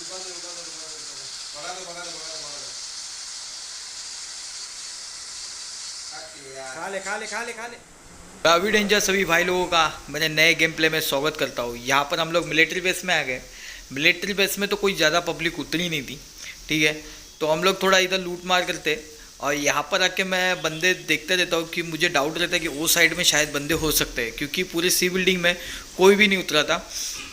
खा ले खा ले खा ले खा ले। अभी डेंजर सभी भाई लोगों का मैंने नए गेम प्ले में स्वागत करता हूँ। यहाँ पर हम लोग मिलिट्री बेस में आ गए। मिलिट्री बेस में तो कोई ज़्यादा पब्लिक उतरी नहीं थी, ठीक है। तो हम लोग थोड़ा इधर लूट मार करते और यहाँ पर आके मैं बंदे देखते रहता हूँ कि मुझे डाउट रहता है कि वो साइड में शायद बंदे हो सकते हैं, क्योंकि पूरे सी बिल्डिंग में कोई भी नहीं उतरा था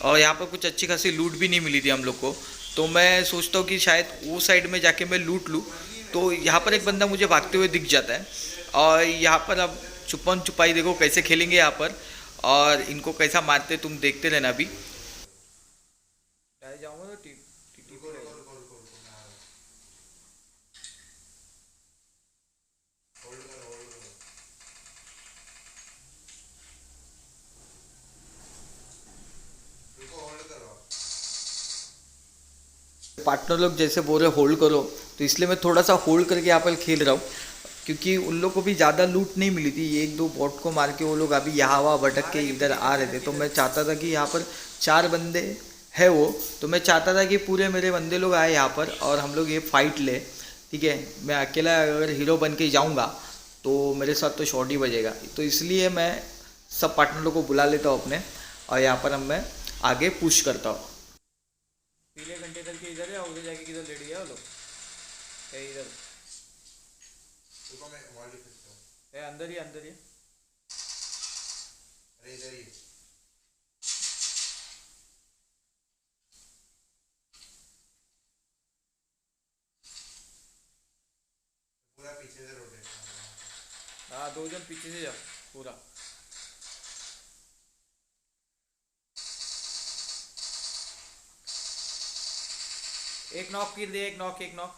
और यहाँ पर कुछ अच्छी खासी लूट भी नहीं मिली थी हम लोग को। तो मैं सोचता हूँ कि शायद वो साइड में जाके मैं लूट लूँ। तो यहाँ पर एक बंदा मुझे भागते हुए दिख जाता है और यहाँ पर अब छुपन छुपाई देखो कैसे खेलेंगे यहाँ पर, और इनको कैसा मारते तुम देखते रहना। अभी जाऊँगा तो पार्टनर लोग जैसे बोल रहे होल्ड करो, तो इसलिए मैं थोड़ा सा होल्ड करके यहाँ पर खेल रहा हूँ, क्योंकि उन लोग को भी ज़्यादा लूट नहीं मिली थी। एक दो बॉट को मार के वो लोग अभी यहाँ वहाँ भटक के इधर आ रहे थे। तो मैं चाहता था कि यहाँ पर 4 बंदे है वो, तो मैं चाहता था कि पूरे मेरे बंदे लोग आए यहाँ पर और हम लोग ये फाइट ले, ठीक है। मैं अकेला अगर हीरो बन के जाऊँगा तो मेरे साथ तो शॉट ही बजेगा। तो इसलिए मैं सब पार्टनर लोग को बुला लेता हूँ अपने, और यहाँ पर हम मैं आगे पुश करता हूँ। पीले घंटे करके इधर है, उधर जाके किधर लेट गया वो लोग इधर है, अंदर ही अंदर ही। अरे इधर ही पूरा पीछे से रोटेट। हाँ 2 जन पीछे से जाओ पूरा। एक नॉक किल दे, एक नॉक एक नॉक।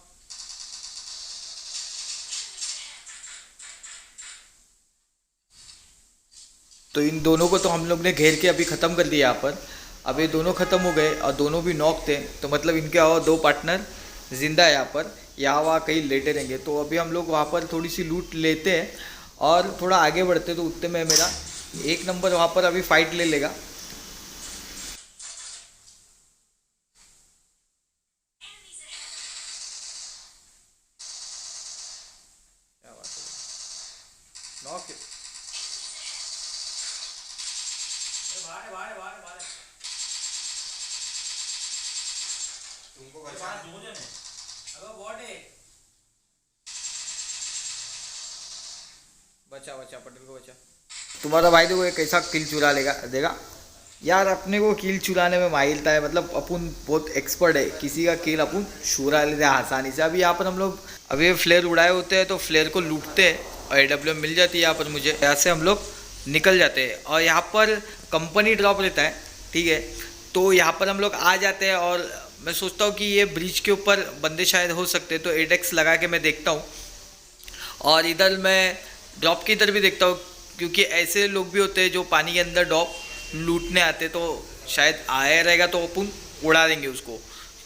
तो इन दोनों को तो हम लोग ने घेर के अभी ख़त्म कर दिया यहाँ पर। अब ये दोनों ख़त्म हो गए और दोनों भी नॉक थे, तो मतलब इनके और 2 पार्टनर जिंदा है यहाँ पर, यहाँ वहाँ कहीं लेटे रहेंगे। तो अभी हम लोग वहाँ पर थोड़ी सी लूट लेते हैं और थोड़ा आगे बढ़ते, तो उतने में मेरा 1 नंबर वहाँ पर अभी फाइट ले लेगा। क्या बात है, नॉक तुमको बचा बचा बचा पटेल को बचा। तुम्हारा भाई देखो ये कैसा किल चुरा लेगा देगा यार। अपने को किल चुराने में माहिरता है, मतलब अपन बहुत एक्सपर्ट है, किसी का किल अपन चुरा लेते हैं आसानी से। अभी यहाँ पर हम लोग अभी ये फ्लेयर उड़ाए होते हैं तो फ्लेयर को लूटते हैं और AWM मिल जाती है यहाँ पर मुझे। यहाँ से हम लोग निकल जाते हैं और यहाँ पर कंपनी ड्रॉप रहता है, ठीक है। तो यहाँ पर हम लोग आ जाते हैं और मैं सोचता हूँ कि ये ब्रिज के ऊपर बंदे शायद हो सकते हैं, तो 8x लगा के मैं देखता हूँ और इधर मैं ड्रॉप की इधर भी देखता हूँ, क्योंकि ऐसे लोग भी होते हैं जो पानी के अंदर ड्रॉप लूटने आते, तो शायद आया रहेगा तो अपन उड़ा देंगे उसको।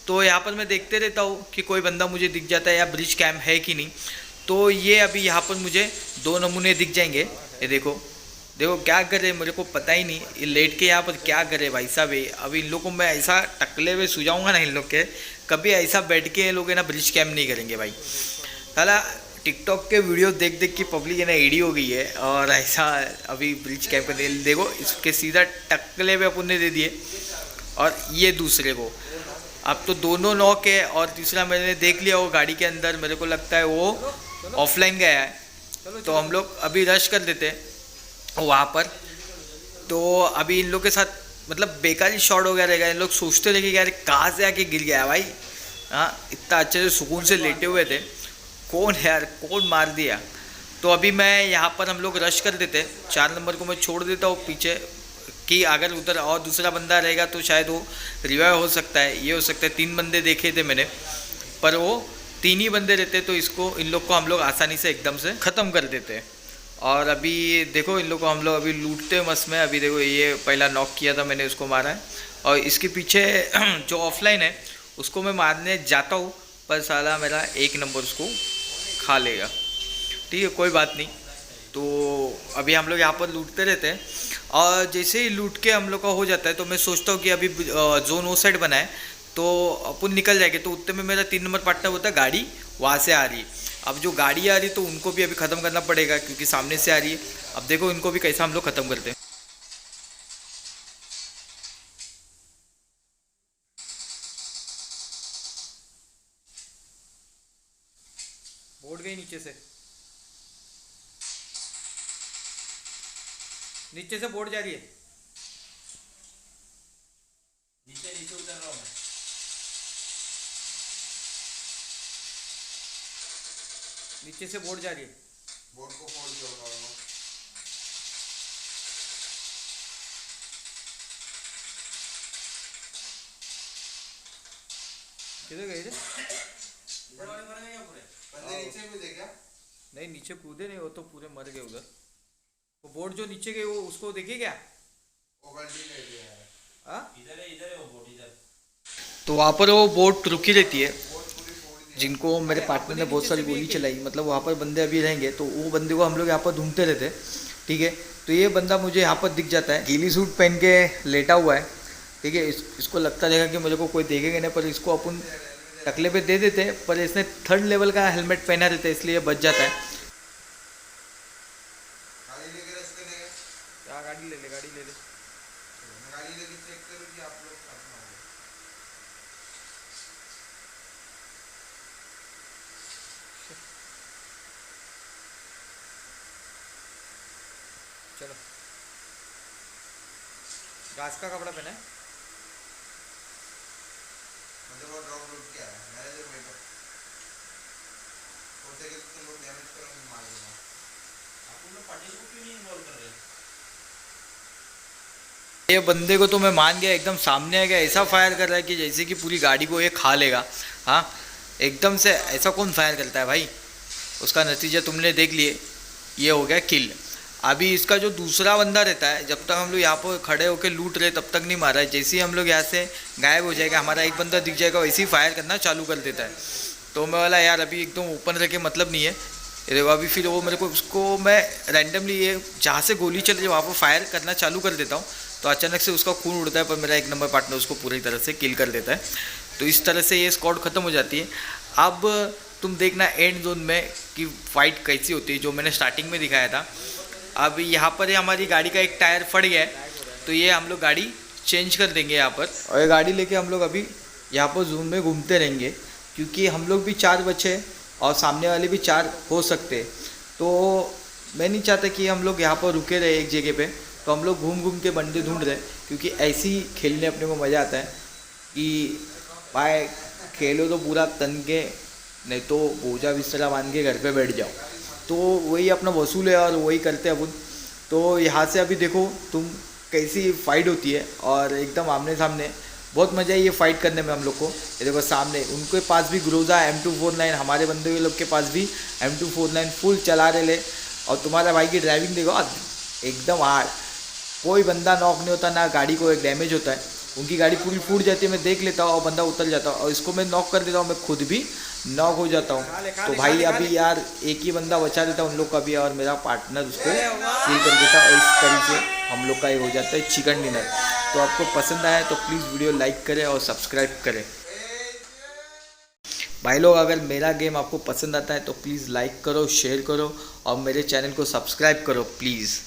तो यहाँ पर मैं देखते रहता हूँ कि कोई बंदा मुझे दिख जाता है या ब्रिज कैम्प है कि नहीं। तो ये अभी यहाँ पर मुझे 2 नमूने दिख जाएंगे। ये देखो देखो क्या कर रहे मेरे को पता ही नहीं, ये लेट के यहाँ पर क्या करे भाई साहब। अभी इन लोग को मैं ऐसा टकले हुए सुझाऊँगा ना इन लोग के, कभी ऐसा बैठ के लोग है ना ब्रिज कैम्प नहीं करेंगे भाई। साला टिकटॉक के वीडियो देख देख के पब्लिक है ना एडी हो गई है, और ऐसा अभी ब्रिज कैम्प का देखो इसके सीधा टकले पे अपन ने दे दिए और ये दूसरे को। अब तो दोनों नॉक है और तीसरा मैंने देख लिया वो गाड़ी के अंदर, मेरे को लगता है वो ऑफलाइन गया है। तो हम लोग अभी रश कर देते हैं वहाँ पर। तो अभी इन लोग के साथ मतलब बेकार ही शॉट हो गया रहेगा। इन लोग सोचते रहे कि यार कहाँ से आके गिर गया भाई। हाँ इतना अच्छे से सुकून से लेटे हुए थे, कौन है यार कौन मार दिया। तो अभी मैं यहाँ पर हम लोग रश कर देते, 4 नंबर को मैं छोड़ देता हूँ पीछे, कि अगर उधर और दूसरा बंदा रहेगा तो शायद वो रिवाइव हो सकता है। ये हो सकता है 3 बंदे देखे थे मैंने, पर वो 3 ही बंदे रहते, तो इसको इन लोग को हम लोग आसानी से एकदम से ख़त्म कर देते। और अभी देखो इन लोग को हम लोग अभी लूटते मस्त में। अभी देखो ये पहला नॉक किया था मैंने, उसको मारा है, और इसके पीछे जो ऑफलाइन है उसको मैं मारने जाता हूँ, पर साला मेरा 1 नंबर उसको खा लेगा। ठीक है कोई बात नहीं। तो अभी हम लोग यहाँ पर लूटते रहते हैं, और जैसे ही लूट के हम लोग का हो जाता है तो मैं सोचता हूँ कि अभी जोन वो साइड बना है, तो अपन निकल जाएंगे। तो उतने में मेरा 3 नंबर पार्टनर होता है, गाड़ी वहाँ से आ रही है। अब जो गाड़ी आ रही है तो उनको भी अभी ख़त्म करना पड़ेगा क्योंकि सामने से आ रही है। अब देखो इनको भी कैसा हम लोग ख़त्म करते हैं। बोर्ड गई नीचे से, नीचे से बोर्ड जा रही है। नीचे नीचे उतर रहा हूँ मैं। नीचे से बोर्ड जा रही है। बोर्ड को फोल्ड कर रहा हूँ। किधर गए थे? इधर वाले मर गए क्या पूरे? बंदे नीचे कूदे क्या? नहीं नीचे कूदे नहीं, वो तो पूरे मर गए उधर। वो बोर्ड जो नीचे गए वो उसको देखिए क्या? वो गलती कर दिया है। हाँ इधर है वो बोर्ड इधर। तो वहाँ पर वो बोर्ड रुकी रहती है। बोर्ड पूरी फोड़ दी। जिनको मेरे पार्टनर ने बहुत सारी गोली चलाई, मतलब वहाँ पर बंदे अभी रहेंगे तो वो बंदे को हम लोग यहाँ पर ढूंढते रहते। ठीक है, तो ये बंदा मुझे यहाँ पर दिख जाता है, गीली सूट पहन के लेटा हुआ है। ठीक है, इसको लगता रहेगा कि मुझे को कोई देखेगा नहीं, पर इसको अपन टकले पे दे देते हैं। पर इसने 3rd लेवल का हेलमेट पहना रहता है इसलिए बच जाता है। गाड़ी लेके रास्ते ले गए। क्या गाड़ी ले ले, गाड़ी ले ले। मैं गाड़ी लेके चेक करूँ कि आप लोग अपना हो। चलो, घास का कपड़ा पहना है। मुझे वो ड्रॉप लूट किया है। मैनेजर बैठो। हो सके तो तुम लोग डैमेज करो, मैं मार दूंगा। आप लोग पार्टी को क्यों नहीं इन्वॉल्व कर रहे? ये बंदे को तो मैं मान गया, एकदम सामने आ गया, ऐसा फायर कर रहा है कि जैसे कि पूरी गाड़ी को ये खा लेगा। हाँ, एकदम से ऐसा कौन फायर करता है भाई? उसका नतीजा तुमने देख लिए, ये हो गया किल। अभी इसका जो दूसरा बंदा रहता है, जब तक हम लोग यहाँ पर खड़े होकर लूट रहे तब तक नहीं मारा है। जैसे ही हम लोग यहाँ से गायब हो जाएगा, हमारा एक बंदा दिख जाएगा, वैसे ही फायर करना चालू कर देता है। तो मैं बोला यार अभी एकदम ओपन रह के मतलब नहीं है। ये देखो अभी फिर वो मेरे को, उसको मैं रैंडमली ये जहाँ से गोली चल रही है वहाँ पर फायर करना चालू कर देता हूँ। तो अचानक से उसका खून उड़ता है, पर मेरा 1 नंबर पार्टनर उसको पूरी तरह से किल कर देता है। तो इस तरह से ये स्क्वाड ख़त्म हो जाती है। अब तुम देखना एंड जोन में कि फाइट कैसी होती है, जो मैंने स्टार्टिंग में दिखाया था। अब यहाँ पर हमारी गाड़ी का एक टायर फट गया है, तो ये हम लोग गाड़ी चेंज कर देंगे यहाँ पर, और ये गाड़ी लेके हम लोग अभी यहाँ पर जोन में घूमते रहेंगे क्योंकि हम लोग भी 4 बचे और सामने वाले भी 4 हो सकते। तो मैं नहीं चाहता कि हम लोग यहाँ पर रुके रहे एक जगह पे। तो हम लोग घूम घूम के बंदे ढूंढ रहे, क्योंकि ऐसे ही खेलने अपने को मज़ा आता है कि भाई खेलो तो पूरा तन के, नहीं तो बोझा बिस्तरा बांध के घर पे बैठ जाओ। तो वही अपना वसूल है और वही करते हैं अपन। तो यहाँ से अभी देखो तुम कैसी फाइट होती है, और एकदम आमने सामने बहुत मज़ा है ये फाइट करने में हम लोग को। ये देखो सामने उनके पास भी ग्रोजा M249, हमारे बंदे के लोग के पास भी M249 फुल चला रहे ले। और तुम्हारा भाई की ड्राइविंग देखो एकदम हार्ड, कोई बंदा नॉक नहीं होता, ना गाड़ी को एक डैमेज होता है। उनकी गाड़ी पूरी फूट जाती है, मैं देख लेता हूँ और बंदा उतर जाता हूँ, और इसको मैं नॉक कर देता हूँ, मैं खुद भी नॉक हो जाता हूँ। तो भाई अभी यार एक ही बंदा बचा देता उन लोग का भी, और मेरा पार्टनर उसको किल कर देता, और इस तरीके से हम लोग का ये हो जाता है चिकन डिनर। तो आपको पसंद आया तो प्लीज़ वीडियो लाइक करें और सब्सक्राइब करें। भाई लोग अगर मेरा गेम आपको पसंद आता है तो प्लीज़ लाइक करो, शेयर करो और मेरे चैनल को सब्सक्राइब करो प्लीज़।